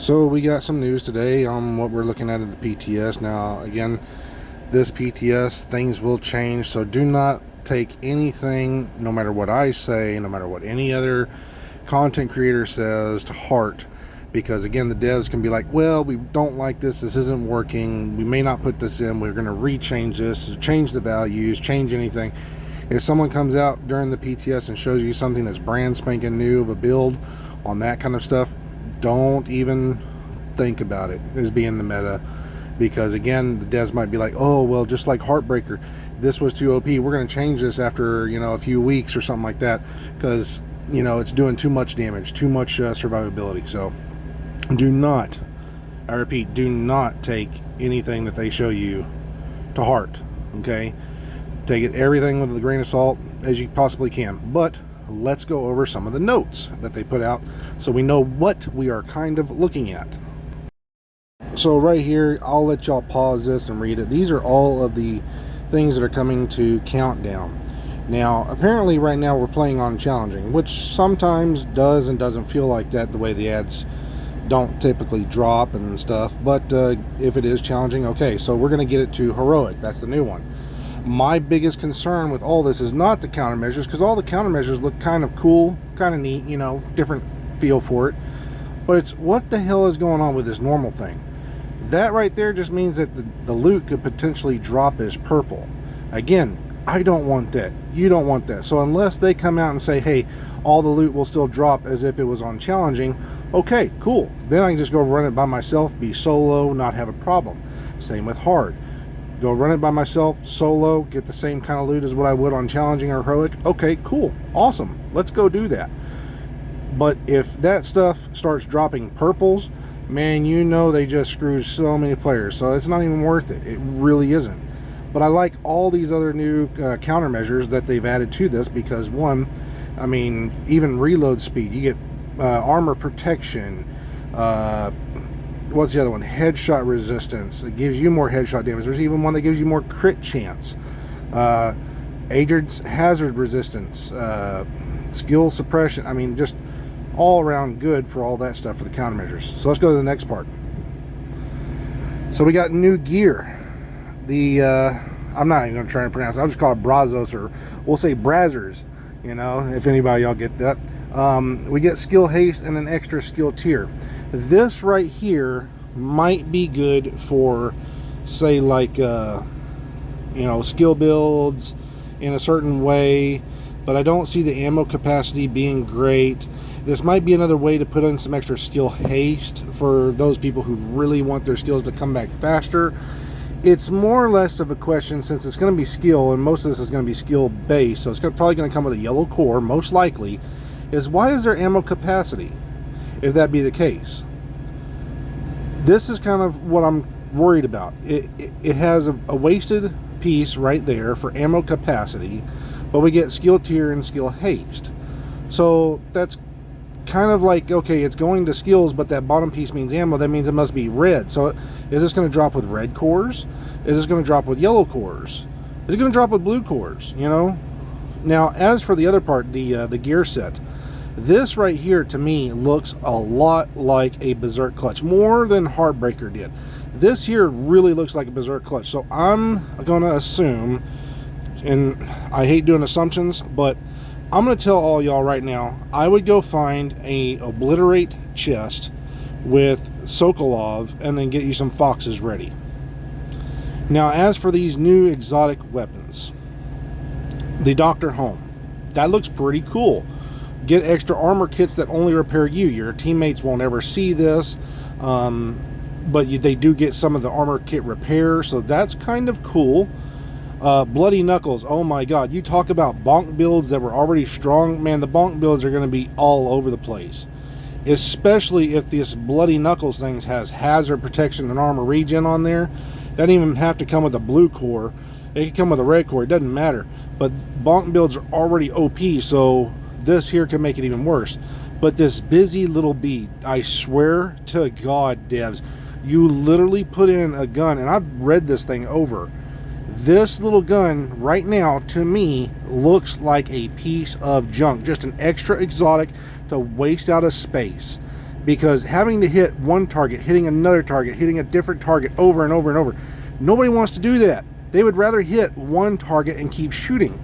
So we got some news today on what we're looking at the PTS. Now, again, this PTS, things will change, so do not take anything, no matter what I say, no matter what any other content creator says, to heart. Because again, the devs can be like, well, we don't like this isn't working, we may not put this in, we're going to rechange this, change the values, change anything. If someone comes out during the PTS and shows you something that's brand spanking new of a build on that kind of stuff, don't even think about it as being the meta. Because again, the devs might be like, oh, well, just like Heartbreaker, this was too OP, we're going to change this after a few weeks or something like that, because it's doing too much damage, too much survivability. So do not, I repeat, do not take anything that they show you to heart. Okay, take it everything with a grain of salt as you possibly can. But let's go over some of the notes that they put out so we know what we are kind of looking at. So right here, I'll let y'all pause this and read it. These are all of the things that are coming to Countdown. Now, apparently right now we're playing on challenging, which sometimes does and doesn't feel like that, the way the ads don't typically drop and stuff. But if it is challenging, okay, so we're going to get it to heroic. That's the new one. My biggest concern with all this is not the countermeasures, because all the countermeasures look kind of cool, kind of neat, different feel for it. But it's what the hell is going on with this normal thing? That right there just means that the loot could potentially drop as purple. Again, I don't want that. You don't want that. So unless they come out and say, hey, all the loot will still drop as if it was on challenging, okay, cool. Then I can just go run it by myself, be solo, not have a problem. Same with hard. Go run it by myself, solo, get the same kind of loot as what I would on challenging or heroic. Okay, cool, awesome. Let's go do that. But if that stuff starts dropping purples, man, they just screwed so many players. So it's not even worth it. It really isn't. But I like all these other new countermeasures that they've added to this, because one, even reload speed, you get armor protection, what's the other one? Headshot resistance. It gives you more headshot damage. There's even one that gives you more crit chance. Agent's hazard resistance, skill suppression. Just all around good for all that stuff for the countermeasures. So let's go to the next part. So we got new gear. I'm not even going to try and pronounce it. I'll just call it Brazos, or we'll say Brazzers, if anybody y'all get that. We get skill haste and an extra skill tier. This right here might be good for, say, like skill builds in a certain way, but I don't see the ammo capacity being great. This might be another way to put in some extra skill haste for those people who really want their skills to come back faster. It's more or less of a question, since it's going to be skill, and most of this is going to be skill based, so it's probably going to come with a yellow core, most likely, is why is there ammo capacity, if that be the case? This is kind of what I'm worried about. It has a wasted piece right there for ammo capacity, but we get skill tier and skill haste. So that's kind of like, okay, it's going to skills, but that bottom piece means ammo. That means it must be red. So is this going to drop with red cores? Is this going to drop with yellow cores? Is it going to drop with blue cores? Now, as for the other part, the gear set, this right here to me looks a lot like a Berserk clutch, more than Heartbreaker did. This here really looks like a Berserk clutch. So I'm going to assume, and I hate doing assumptions, but I'm going to tell all y'all right now, I would go find a obliterate chest with Sokolov and then get you some foxes ready. Now, as for these new exotic weapons, the Dr. Home, that looks pretty cool. Get extra armor kits that only repair you. Your teammates won't ever see this, but they do get some of the armor kit repair, so that's kind of cool. Bloody Knuckles, oh my god, you talk about bonk builds that were already strong, man, the bonk builds are going to be all over the place, especially if this Bloody Knuckles thing has hazard protection and armor regen on there. Doesn't even have to come with a blue core, it can come with a red core, it doesn't matter, but bonk builds are already OP, so this here can make it even worse. But this busy little bee, I swear to god, devs, you literally put in a gun, and I've read this thing over. This little gun right now to me looks like a piece of junk, just an extra exotic to waste out of space. because having to hit one target, hitting another target, hitting a different target over and over and over, nobody wants to do that. They would rather hit one target and keep shooting.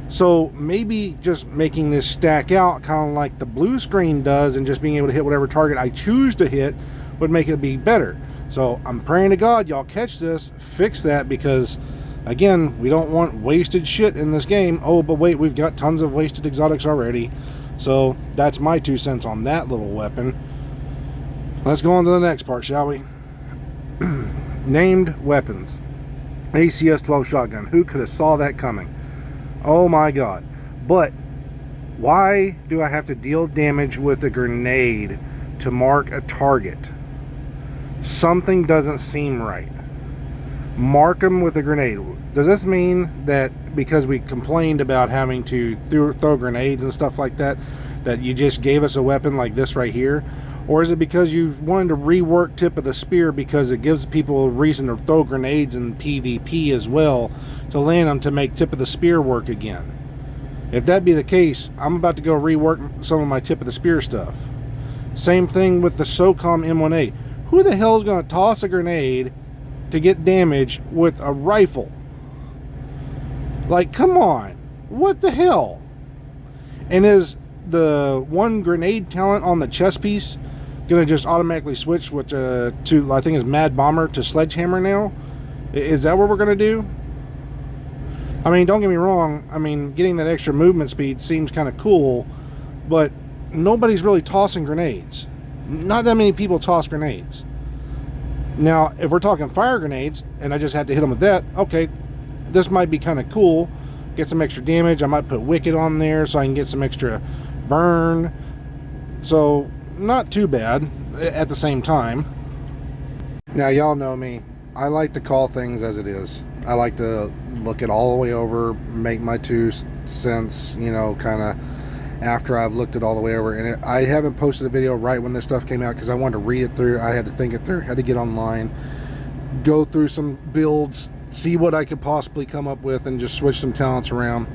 So maybe just making this stack out kind of like the blue screen does, and just being able to hit whatever target I choose to hit would make it be better. So I'm praying to God y'all catch this, fix that, because again, we don't want wasted shit in this game. Oh, but wait, we've got tons of wasted exotics already. So that's my 2 cents on that little weapon. Let's go on to the next part, shall we? Named weapons. ACS-12 shotgun. Who could have saw that coming? Oh my God. But why do I have to deal damage with a grenade to mark a target? Something doesn't seem right. Mark them with a grenade. Does this mean that because we complained about having to throw grenades and stuff like that, that you just gave us a weapon like this right here? Or is it because you wanted to rework tip of the spear because it gives people a reason to throw grenades in PvP as well, to land them to make tip of the spear work again? If that be the case, I'm about to go rework some of my tip of the spear stuff. Same thing with the SOCOM M1A. Who the hell is going to toss a grenade to get damage with a rifle? Like, come on. What the hell? And is the one grenade talent on the chest piece gonna just automatically switch to I think is Mad Bomber to Sledgehammer now? Is that what we're gonna do? I mean, don't get me wrong, I mean, getting that extra movement speed seems kind of cool, but nobody's really tossing grenades. Not that many people toss grenades. Now, if we're talking fire grenades and I just had to hit them with that, okay, this might be kind of cool. Get some extra damage. I might put Wicked on there so I can get some extra burn. So, not too bad at the same time. Now, y'all know me. I like to call things as it is. I like to look it all the way over, make my 2 cents, you know, kind of after I've looked it all the way over. And I haven't posted a video right when this stuff came out because I wanted to read it through. I had to think it through, had to get online, go through some builds, see what I could possibly come up with, and just switch some talents around.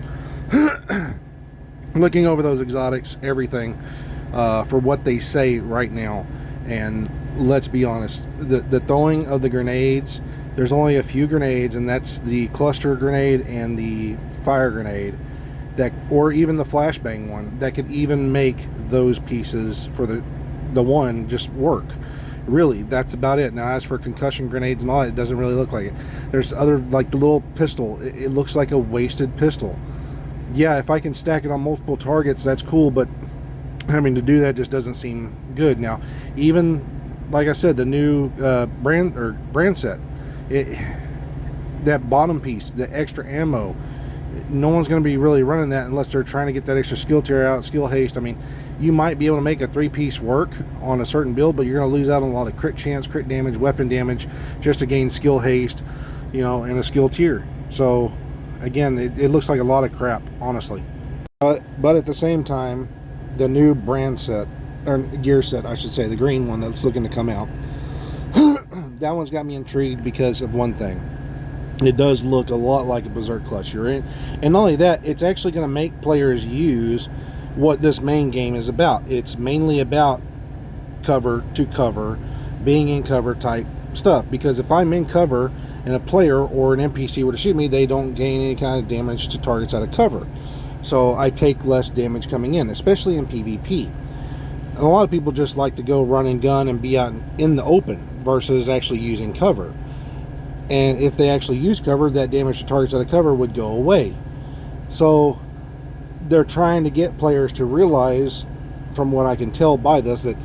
Looking over those exotics, everything, for what they say right now. And let's be honest, the throwing of the grenades, there's only a few grenades, and that's the cluster grenade and the fire grenade, that, or even the flashbang one, that could even make those pieces for the one just work. Really, that's about it. Now, as for concussion grenades and all, it doesn't really look like it. There's other, like the little pistol, it looks like a wasted pistol. Yeah, if I can stack it on multiple targets, that's cool, but having to do that just doesn't seem good. Now, even, like I said, the new brand set, that bottom piece, the extra ammo, no one's going to be really running that unless they're trying to get that extra skill tier out, skill haste. I mean, you might be able to make a 3-piece work on a certain build, but you're going to lose out on a lot of crit chance, crit damage, weapon damage, just to gain skill haste, you know, and a skill tier. So, again, it looks like a lot of crap, honestly. But at the same time, the new brand set, or gear set, I should say, the green one that's looking to come out, that one's got me intrigued because of one thing. It does look a lot like a Berserk Clutch. And not only that, it's actually going to make players use what this main game is about. It's mainly about cover to cover, being in cover type stuff. Because if I'm in cover and a player or an NPC were to shoot me, they don't gain any kind of damage to targets out of cover. So I take less damage coming in, especially in PvP. And a lot of people just like to go run and gun and be out in the open versus actually using cover. And if they actually use cover, that damage to targets out of cover would go away. So they're trying to get players to realize, from what I can tell by this, that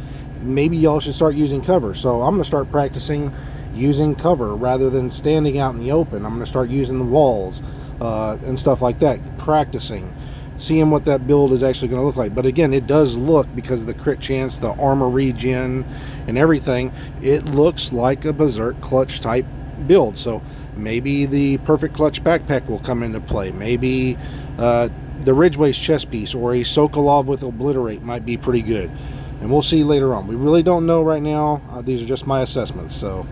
maybe y'all should start using cover. So I'm going to start practicing using cover rather than standing out in the open. I'm going to start using the walls and stuff like that, practicing, seeing what that build is actually going to look like. But again, it does look, because of the crit chance, the armor regen, and everything, it looks like a Berserk Clutch type build. So maybe the Perfect Clutch backpack will come into play. Maybe the Ridgeway's chest piece or a Sokolov with Obliterate might be pretty good. And we'll see later on. We really don't know right now. These are just my assessments. So